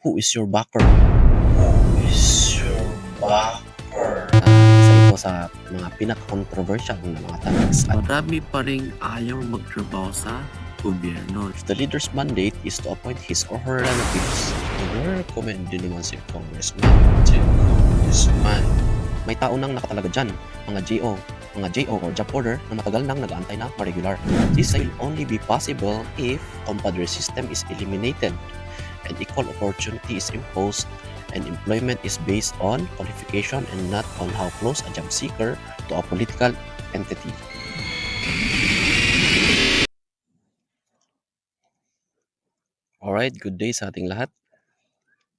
Who is your backer? Who is your backer? Isa ito sa mga pinaka-controversial na mga topics. Marami pa ring ayaw magtrabaho sa gobyerno. If the leader's mandate is to appoint his or her relatives, recommend din naman si Congressman. May tao nang nakatalaga dyan, mga JO or job order na matagal nang nag-aantay na ma-regular. This will only be possible if compadre system is eliminated and equal opportunity is imposed and employment is based on qualification and not on how close a job seeker to a political entity. Alright, good day sa ating lahat.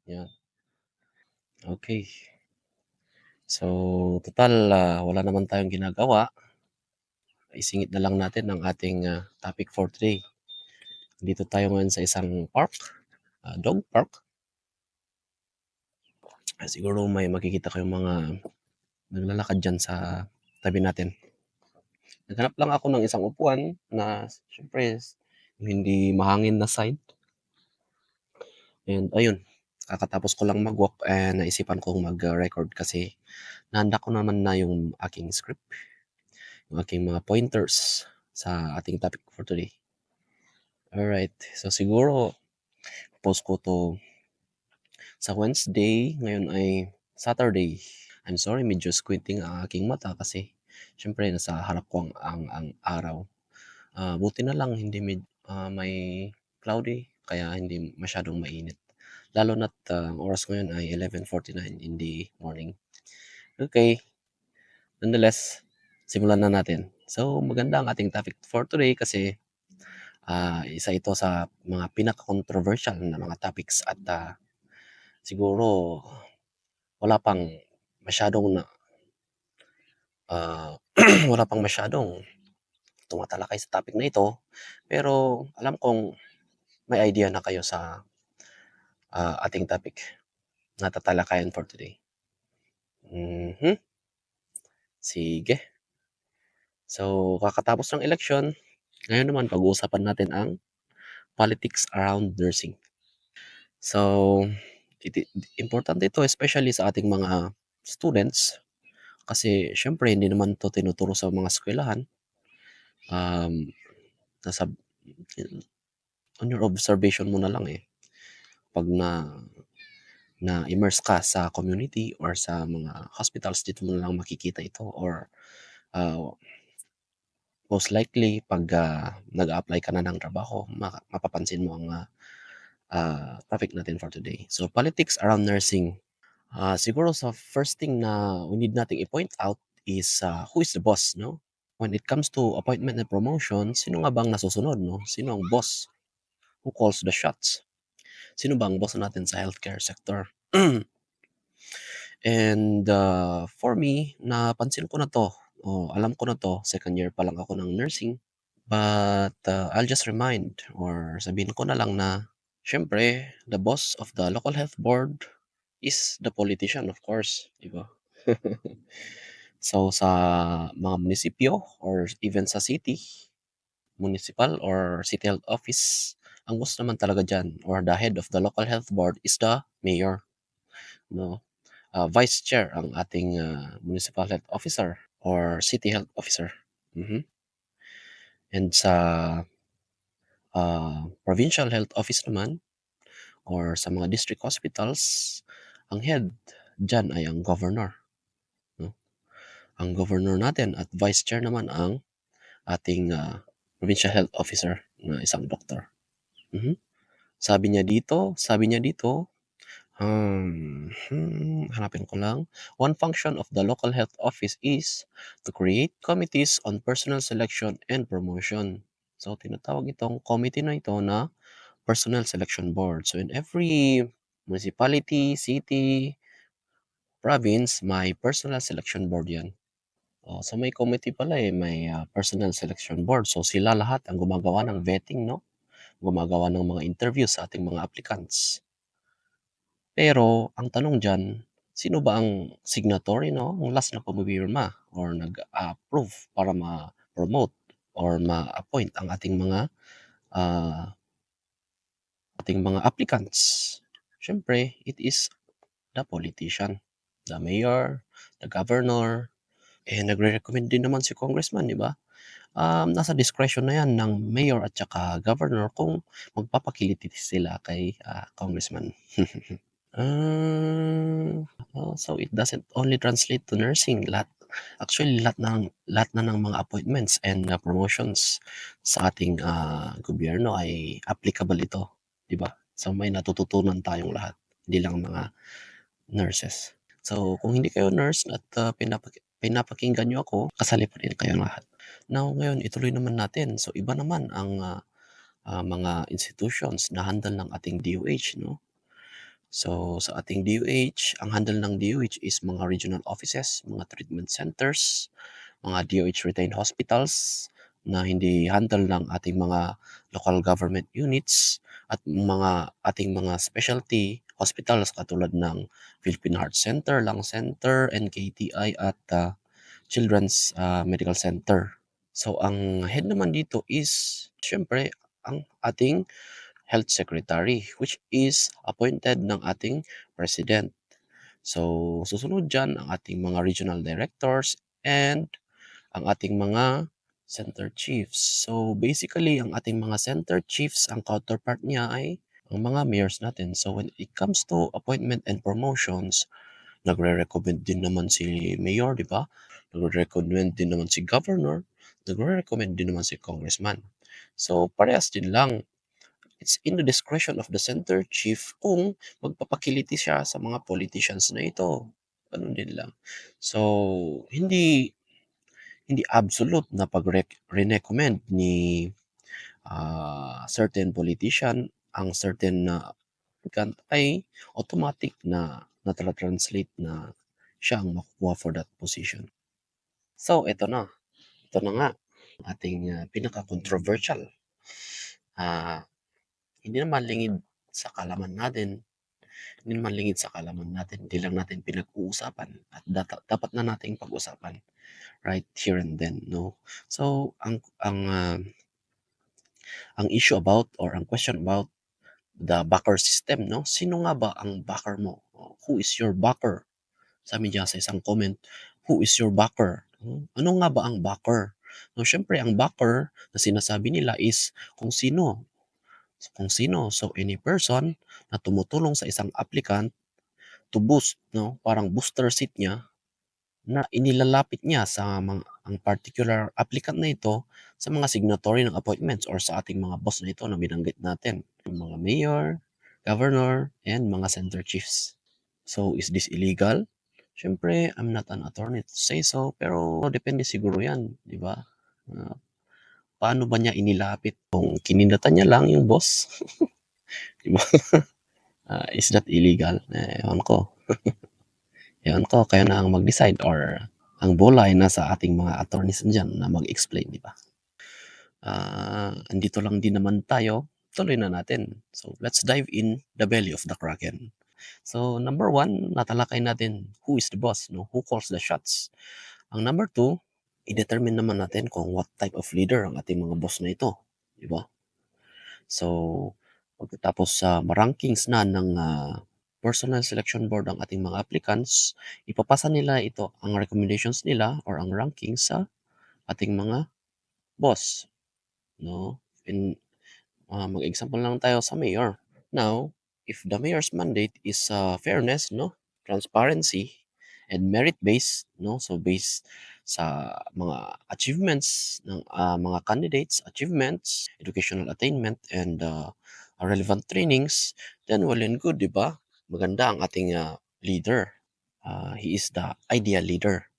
Yan. Okay. So, total, wala naman tayong ginagawa. Isingit na lang natin ang ating topic for today. Dito tayo ngayon sa isang park, dog park. Siguro may makikita kayong mga naglalakad dyan sa tabi natin. Naghanap lang ako ng isang upuan na syempre hindi mahangin na side. And ayun, kakatapos ko lang mag-walk and naisipan kong mag-record kasi nahanda ko naman na yung aking script, yung aking mga pointers sa ating topic for today. Alright, so siguro post ko to sa Wednesday, ngayon ay Saturday. I'm sorry, medyo squinting ang aking mata kasi syempre nasa harap ko ang araw. Buti na lang hindi may cloudy kaya hindi masyadong mainit. Lalo na't ang oras ngayon ay 11:49 in the morning. Okay, nonetheless, simulan na natin. So maganda ang ating topic for today kasi isa ito sa mga pinaka-controversial na mga topics at siguro wala pang masyadong wala pang masyadong tumatalakay sa topic na ito, pero alam kong may idea na kayo sa ating topic na tatalakayan for today. Sige. So, kakatapos ng election, ngayon naman pag-uusapan natin ang politics around nursing. So, importante ito especially sa ating mga students kasi syempre hindi naman to tinuturo sa mga eskwelahan. Nasa on your observation mo na lang pag na-immerse ka sa community or sa mga hospitals, dito mo na lang makikita ito or most likely pag nag-a-apply ka na ng trabaho, mapapansin mo ang topic natin for today. So, politics around nursing. Siguro sa first thing na we need nating i-point out is who is the boss, no? When it comes to appointment and promotion, sino nga bang nasusunod, no? Sino ang boss? Who calls the shots? Sino bang boss natin sa healthcare sector? And for me, napansin ko na to. Alam ko na to, second year pa lang ako ng nursing. But I'll just remind or sabihin ko na lang na syempre, the boss of the local health board is the politician, of course, di ba? So sa mga munisipyo or even sa city, municipal or city health office, ang boss naman talaga dyan or the head of the local health board is the mayor. No? Vice chair ang ating municipal health officer or city health officer. And sa provincial health office naman or sa mga district hospitals, ang head dyan ay ang governor. No? Ang governor natin at vice chair naman ang ating provincial health officer na isang doktor. Sabi niya dito, hanapin ko lang. One function of the local health office is to create committees on personnel selection and promotion. So, tinatawag itong committee na ito na personnel selection board. So, in every municipality, city, province, may personnel selection board yan. So, may committee pala may personnel selection board. So, sila lahat ang gumagawa ng vetting, no? Gumagawa ng mga interviews sa ating mga applicants. Pero ang tanong dyan, sino ba ang signatory, no? Ang last na pumipirma or nag-approve para ma-promote or ma-appoint ang ating mga applicants. Siyempre, it is the politician, the mayor, the governor, nagre-recommend din naman si congressman, 'di ba? Nasa discretion na 'yan ng mayor at saka governor kung magpapakiliti sila kay, congressman. So it doesn't only translate to nursing, actually lahat na ng mga appointments and, promotions sa ating, gobyerno ay applicable ito, 'di ba? So may natututunan tayong lahat, hindi lang mga nurses. So kung hindi kayo nurse at, pinapakinggan niyo ako, kasali pa rin kayong lahat. Now ngayon ituloy naman natin. So iba naman ang, mga institutions na handle ng ating DOH 'no. So, sa ating DOH, ang handle ng DOH is mga regional offices, mga treatment centers, mga DOH retained hospitals na hindi handle ng ating mga local government units at ating mga specialty hospitals katulad ng Philippine Heart Center, Lung Center, NKTI at Children's Medical Center. So, ang head naman dito is syempre ang ating Health Secretary, which is appointed ng ating President. So, susunod dyan ang ating mga regional directors and ang ating mga center chiefs. So, basically, ang ating mga center chiefs, ang counterpart niya ay ang mga mayors natin. So, when it comes to appointment and promotions, nagre-recommend din naman si mayor, di ba? Nagre-recommend din naman si governor, nagre-recommend din naman si congressman. So, parehas din lang. It's in the discretion of the center chief kung magpapakiliti siya sa mga politicians na ito. Ganun din lang. So, hindi hindi absolute na pag-recommend ni certain politician ang certain na applicant ay automatic na natranslate na siya ang makukuha for that position. So, ito na nga, ating pinaka-controversial. Ah, hindi naman lingid sa kalaman natin, hindi naman lingid sa kalaman natin, hindi lang natin pinag-uusapan at dapat na nating pag-usapan right here and then, no? So, ang issue about or ang question about the backer system, no? Sino nga ba ang backer mo? Who is your backer? Sabi diyan sa isang comment, who is your backer? Ano nga ba ang backer? No, syempre ang backer na sinasabi nila is kung sino. Kung sino. So any person na tumutulong sa isang applicant to boost, no? Parang booster seat niya na inilalapit niya sa ang particular applicant na ito sa mga signatory ng appointments or sa ating mga boss na ito na binanggit natin, yung mga mayor, governor, and mga center chiefs. So, is this illegal? Siyempre, I'm not an attorney to say so, pero depende siguro yan, di ba? Ah, paano ba niya inilapit? Kung kinindatan niya lang yung boss, di ba? Is that illegal? Ewan ko. Ewan ko, kayo na ang mag-decide or ang bola ay nasa ating mga attorneys diyan na mag-explain, di ba? Andito lang din naman tayo, tuloy na natin. So, let's dive in the belly of the Kraken. So, number one, natalakay natin who is the boss, no? Who calls the shots. Ang number two, i-determine naman natin kung what type of leader ang ating mga boss na ito, di ba? So, pagkatapos sa ma-rankings na ng personal selection board ang ating mga applicants, ipapasa nila ito, ang recommendations nila or ang rankings sa ating mga boss, no? And mag-example lang tayo sa mayor. Now, if the mayor's mandate is fairness, no, transparency, and merit-based, no, so based sa mga achievements ng mga candidates, achievements, educational attainment, and relevant trainings, then well and good, di ba? Maganda ang ating leader. He is the ideal leader.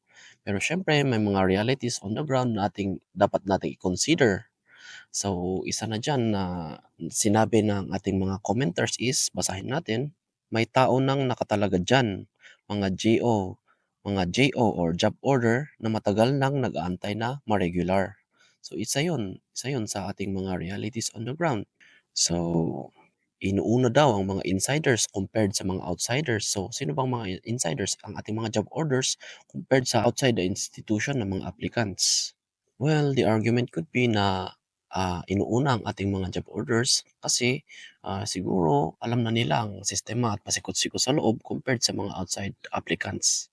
Pero syempre, may mga realities on the ground na dapat nating i-consider. So, isa na dyan na sinabi ng ating mga commenters is, basahin natin, may tao nang nakatalaga dyan, mga JO or job order na matagal nang nag-aantay na ma-regular. So, isa yun sa ating mga realities on the ground. So, inuuna daw ang mga insiders compared sa mga outsiders. So, sino bang mga insiders? Ang ating mga job orders compared sa outside the institution ng mga applicants. Well, the argument could be na inuuna ang ating mga job orders kasi, siguro alam na nila ang sistema at pasikot-sikot sa loob compared sa mga outside applicants.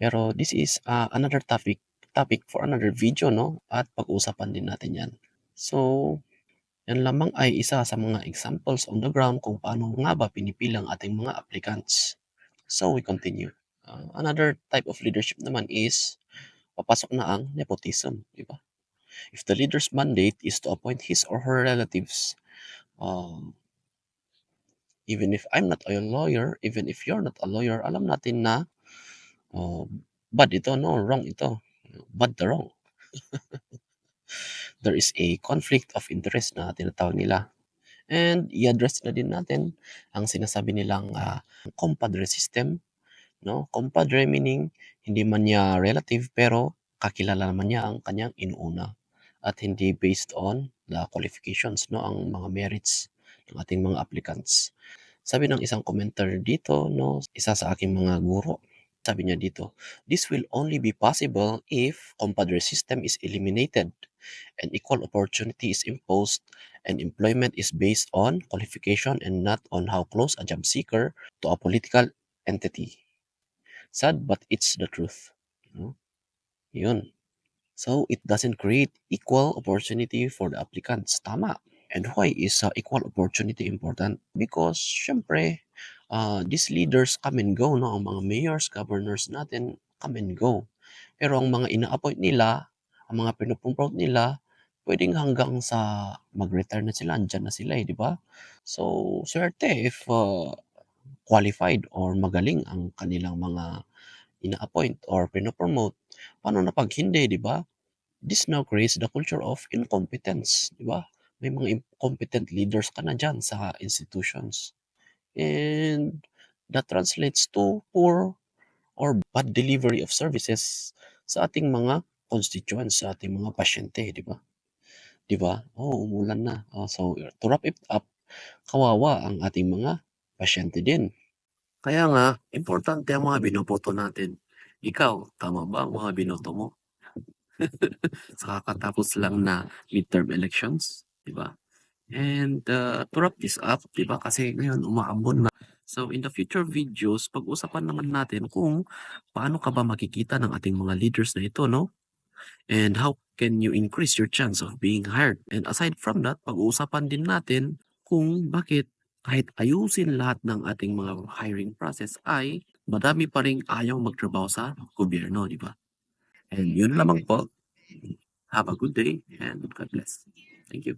Pero this is, another topic for another video 'no, at pag-uusapan din natin 'yan. So, 'yan lamang ay isa sa mga examples on the ground kung paano nga ba pinipili ang ating mga applicants. So, we continue. Another type of leadership naman is papasok na ang nepotism, 'di ba? If the leader's mandate is to appoint his or her relatives, um, even if I'm not a lawyer, even if you're not a lawyer, alam natin na, bad ito 'no, wrong ito, bad the wrong. There is a conflict of interest na tinatawag nila. And i-address na din natin ang sinasabi nilang, compadre system 'no. Compadre meaning hindi man niya relative pero kakilala naman niya ang kanyang inuuna at hindi based on the qualifications 'no, ang mga merits ng ating mga applicants. Sabi ng isang commenter dito 'no, isa sa aking mga guro, sabi niya dito, "This will only be possible if compadre system is eliminated and equal opportunity is imposed and employment is based on qualification and not on how close a job seeker to a political entity." Sad but it's the truth, 'no, 'yun. So, it doesn't create equal opportunity for the applicants, tama. And why is, equal opportunity important? Because siyempre, these leaders come and go 'no, ang mga mayors, governors natin come and go. Pero ang mga ina-appoint nila, ang mga pino-promote nila, puwedeng hanggang sa mag-retire na sila, andiyan na sila, eh, 'di ba? So, swerte if, qualified or magaling ang kanilang mga ina-appoint or pino-promote. Paano na 'pag hindi, 'di ba? This now creates the culture of incompetence, 'di ba? May mga incompetent leaders ka na diyan sa institutions. And that translates to poor or bad delivery of services sa ating mga constituents, sa ating mga pasyente, 'di ba? 'Di ba? Oh, umulan na. So to wrap it up, kawawa ang ating mga pasyente din. Kaya nga, importante ang mga binoboto natin. Ikaw, tama ba ang mga binoto mo? Sa kakatapos lang na midterm elections, 'di ba? And, to wrap this up, 'di ba, kasi ngayon umaambon na. So, in the future videos, pag-usapan naman natin kung paano ka ba makikita ng ating mga leaders na ito, 'no? And how can you increase your chance of being hired? And aside from that, pag-uusapan din natin kung bakit kahit ayusin lahat ng ating mga hiring process ay madami pa ring ayaw magtrabaho sa gobyerno, 'di ba? And yun lamang po. Have a good day and God bless. Thank you.